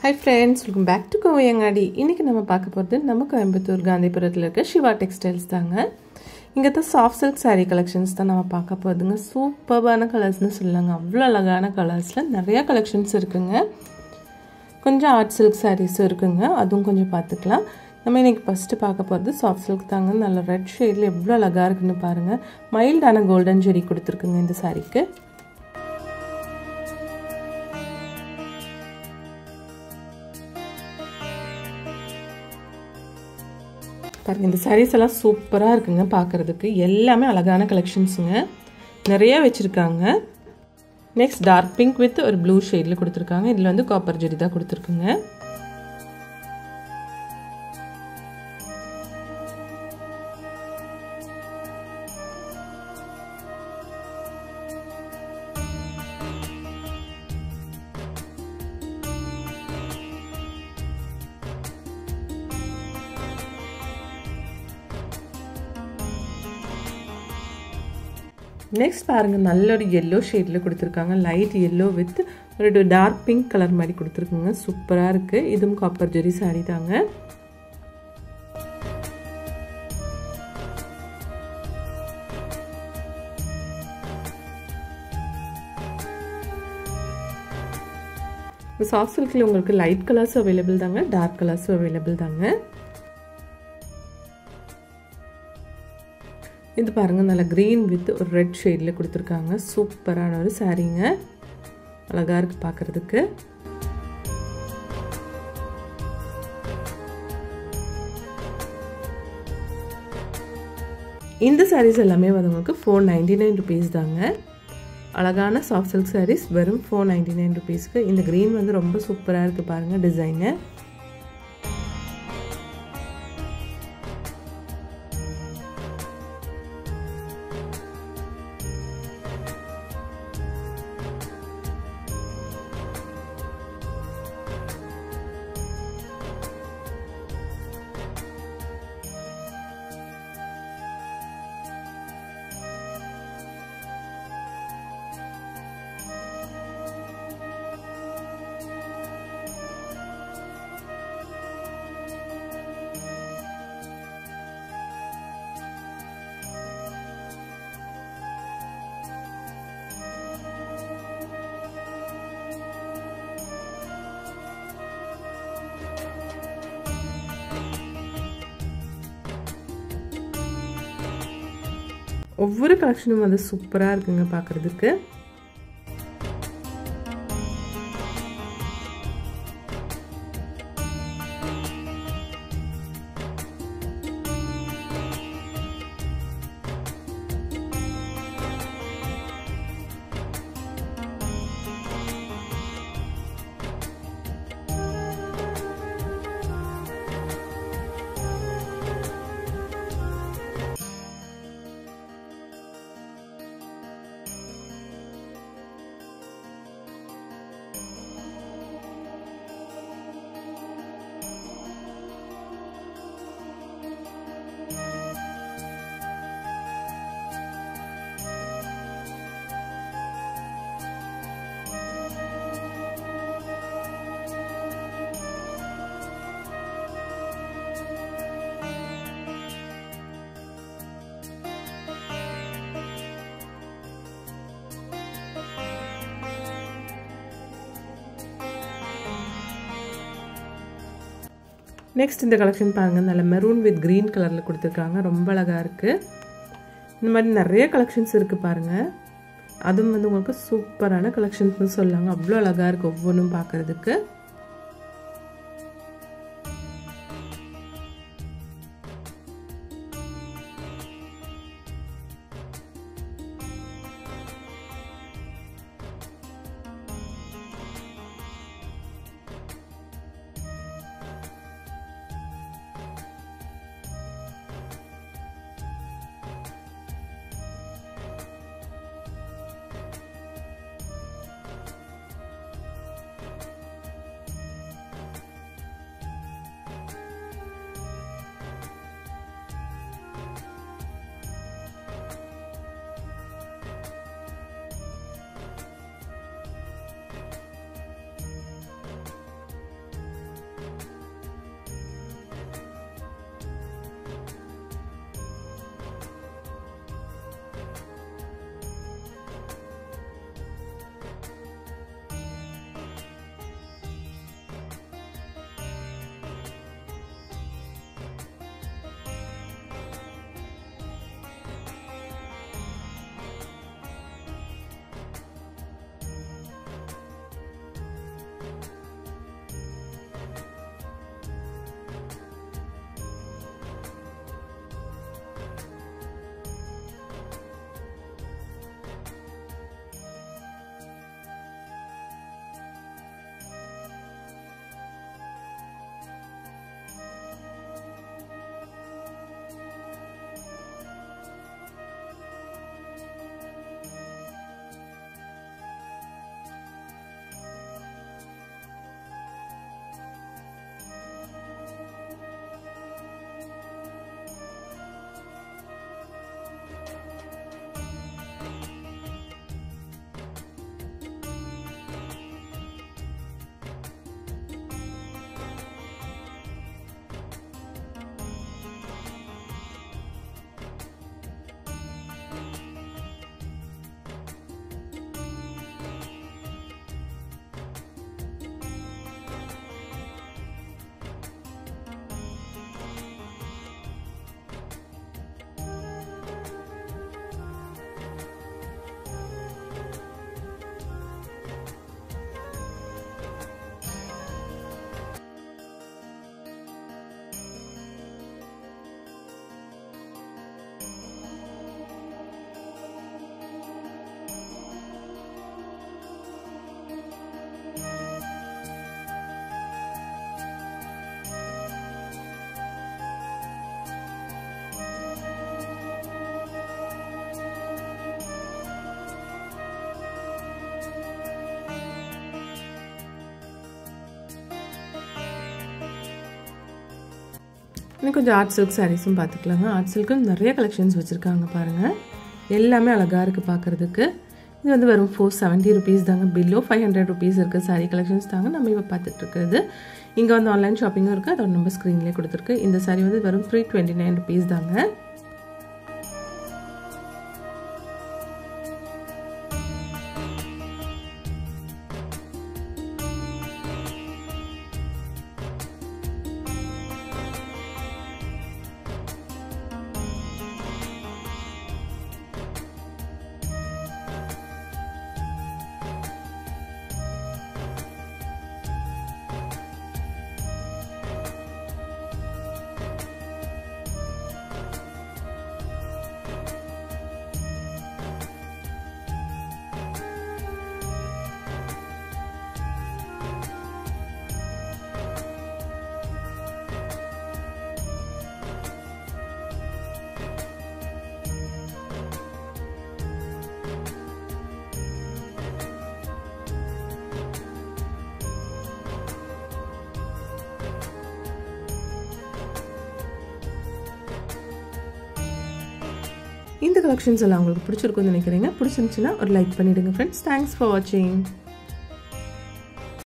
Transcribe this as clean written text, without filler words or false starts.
Hi friends, welcome back to Kovayangadi. இன்னைக்கு நம்ம பார்க்க போறது நம்ம கோயம்புத்தூர் காந்திபுரத்துல இருக்க சிவா டெக்ஸ்டைல்ஸ் தாங்க. இங்க தான் சாஃப்ட் சில்க் saree collections தான் நம்ம பார்க்க போறதுங்க. சூப்பரான கலர்ஸ்னு சொல்லலாங்க. அவ்வளவு அழகான கலர்ஸ்ல நிறைய கலெக்ஷன்ஸ் இருக்குங்க. கொஞ்சம் ஆர்ட் சில்க் sarees இருக்குங்க. அதுவும் கொஞ்சம் பார்த்துக்கலாம். நம்ம இன்னைக்கு ஃபர்ஸ்ட் பார்க்க போறது சாஃப்ட் சில்க் தாங்க. நல்ல ரெட் ஷேட்ல எவ்வளவு அழகா இருக்குன்னு பாருங்க. மைல்டான கோல்டன் ஜெரி கொடுத்திருக்குங்க இந்த சாரிக்கு. இந்த sarees எல்லாம் சூப்பரா இருக்குங்க பார்க்கிறதுக்கு. எல்லாமே அழகான கலெக்ஷன்ஸ்ங்க. நிறைய வெச்சிருக்காங்க. நெக்ஸ்ட் டார்க் பிங்க் வித் ஒரு ப்ளூ ஷேட்ல கொடுத்திருக்காங்க. இதுல வந்து காப்பர் ஜெரி தான் கொடுத்திருக்குங்க. நெக்ஸ்ட் பாருங்க நல்ல ஒரு yellow ஷேட்ல கொடுத்திருக்காங்க. லைட் yellow வித் ஒரு டார்க் பிங்க் கலர் மாதிரி கொடுத்திருக்காங்க. சூப்பரா இருக்கு. இதுவும் காப்பர் ஜெரி saree தாங்க. சாஃப்ட் சில்க்ல உங்களுக்கு லைட் கலர்ஸ் அவேலபிள் தாங்க, டார்க் கலர்ஸ் அவேலபிள் தாங்க. இது பாருங்க நல்ல green with ஒரு ரெட் ஷேட்ல கொடுத்திருக்காங்க. சூப்பரான ஒரு சாரீங்க. அழகா இருக்கு பார்க்கிறதுக்கு. இந்த sarees எல்லாமே வந்து உங்களுக்கு 499 rupees தாங்க. அழகான சாஃப்ட் சில்க் sarees வெறும் 499 rupeesக்கு. இந்த green வந்து ரொம்ப சூப்பரா இருக்கு பாருங்க டிசைன். ஒவ்வொரு கலெக்ஷனும் வந்து சூப்பரா இருக்குங்க பார்க்கிறதுக்கு. நெக்ஸ்ட் இந்த கலெக்ஷன் பாருங்க நல்ல மெரூன் வித் கிரீன் கலர்ல கொடுத்திருக்காங்க. ரொம்ப அழகா இருக்கு. இந்த மாதிரி நிறைய கலெக்ஷன்ஸ் இருக்கு பாருங்க. அதுவும் வந்து உங்களுக்கு சூப்பரான கலெக்ஷன்ஸ்னு சொல்லாங்க. அவ்வளவு அழகா இருக்கு ஒவ்வொன்றும் பார்க்கிறதுக்கு. இன்னும் கொஞ்சம் ஆர்ட் சில்க் சாரீஸும் பார்த்துக்கலாங்க. ஆர்ட் சில்க்கு நிறைய கலெக்ஷன்ஸ் வச்சுருக்காங்க பாருங்கள். எல்லாமே அழகாக இருக்குது பார்க்குறதுக்கு. இது வந்து வெறும் 470 rupees தாங்க. பில்லோ 500 rupees இருக்குது சாரீ கலெக்ஷன்ஸ் தாங்க நம்ம இப்போ பார்த்துட்ருக்குறது. இங்கே வந்து ஆன்லைன் ஷாப்பிங்கும் இருக்குது. அதோட நம்ம ஸ்க்ரீன்லேயே கொடுத்துருக்கு. இந்த சாரீ வந்து வெறும் 329 rupees தாங்க. இந்த கலெக்ஷன்ஸ் எல்லாம் உங்களுக்கு பிடிச்சிருக்கும்னு நினைக்கிறீங்க. பிடிச்சிருந்துச்சுன்னா ஒரு லைக் பண்ணிவிடுங்க ஃப்ரெண்ட்ஸ். தேங்க்ஸ் ஃபார் வாட்சிங்.